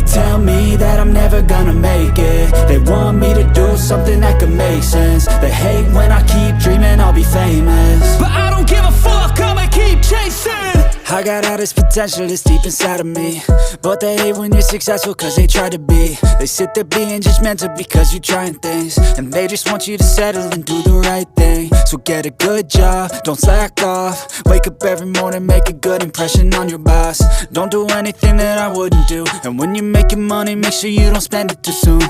tell me that I'm never gonna make it. They want me to do something that could make sense. They hate when I keep dreaming I'll be famous, but I don't give a fuck, I'ma keep chasing. I got all this potential that's deep inside of me, but they hate when you're successful cause they try to be. They sit there being judgmental because you're trying things, and they just want you to settle and do the right thing. So get a good job, don't slack off. Wake up every morning, make a good impression on your boss. Don't do anything that I wouldn't do, and when you're making money, make sure you don't spend it too soon.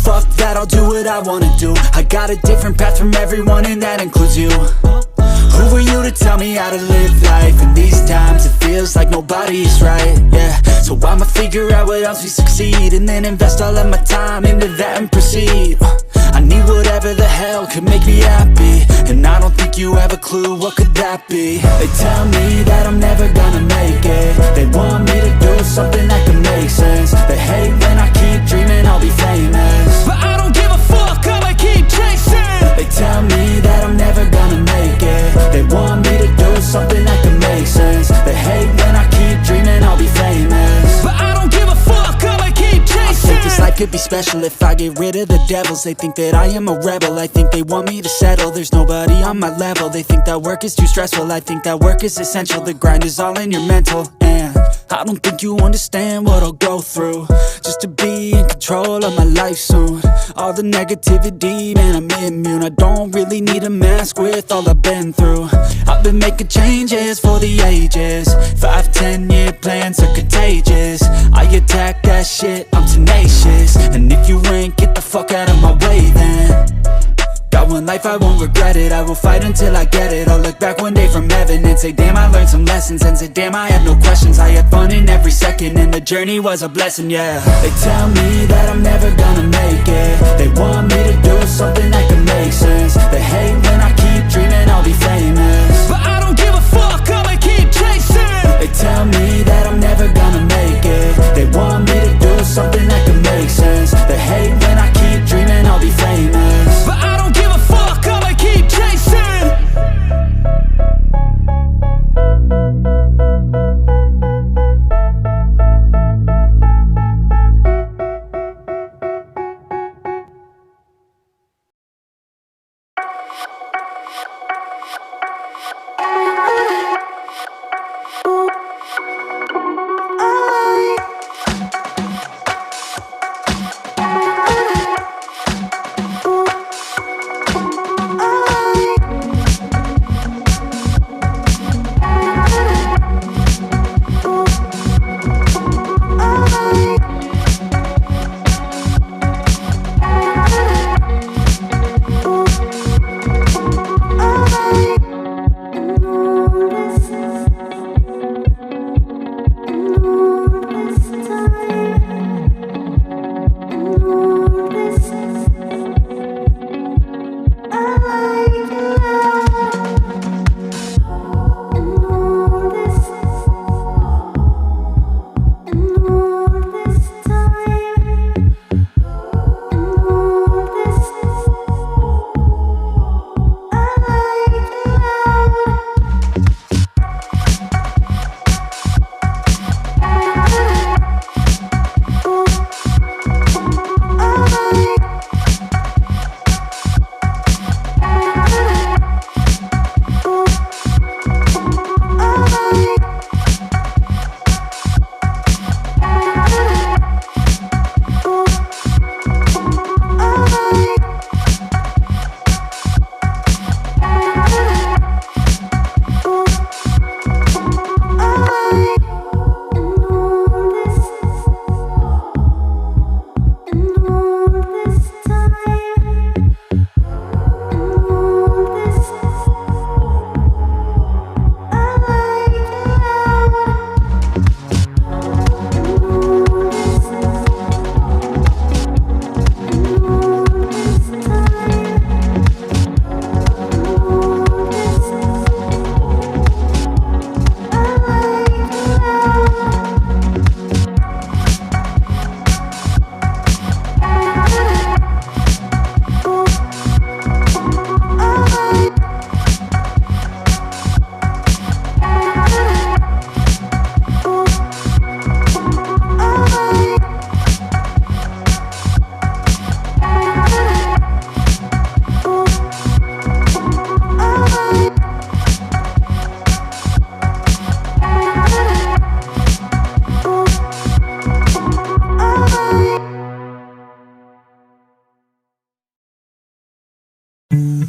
Fuck that, I'll do what I wanna do. I got a different path from everyone, and that includes you. Who are you to tell me how to live life? In these times it feels like nobody's right, yeah. So I'ma figure out what else we succeed, and then invest all of my time into that and proceed. I need whatever the hell could make me happy, and I don't think you have a clue what could that be. They tell me that I'm never gonna make it. They want me to do something that could make sense. They hate when I keep dreaming I'll be famous, but I don't give a fuck, I'ma keep chasing. They tell me that I'm never gonna make it. They want me to do something that can make sense. They hate when I keep dreaming I'll be famous, but I don't give a fuck, I'ma keep chasing. I think this life could be special if I get rid of the devils. They think that I am a rebel, I think they want me to settle. There's nobody on my level, they think that work is too stressful. I think that work is essential, the grind is all in your mental. And I don't think you understand what I'll go through just to be in control of my life soon. All the negativity, man, I'm immune. I don't really need a mask with all I've been through. I've been making changes for the ages. 5-10 year plans are contagious. I attack that shit, I'm tenacious. And if you ain't, get the fuck out of my way then. Got one life, I won't regret it. I will fight until I get it. I'll look back one day from heaven and say damn, I learned some lessons. And say damn, I have no questions. I had fun in every second, and the journey was a blessing, yeah. They tell me that I'm never gonna make it. They want me to do something that can make sense. They hate when I keep dreaming I'll be famous, but I don't give a fuck, I'ma keep chasing. They tell me that I'm never gonna make it. They want me to do something that can make sense. They hate when I keep dreaming I'll be famous, but I don't give a fuck, I'ma keep chasing.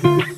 you.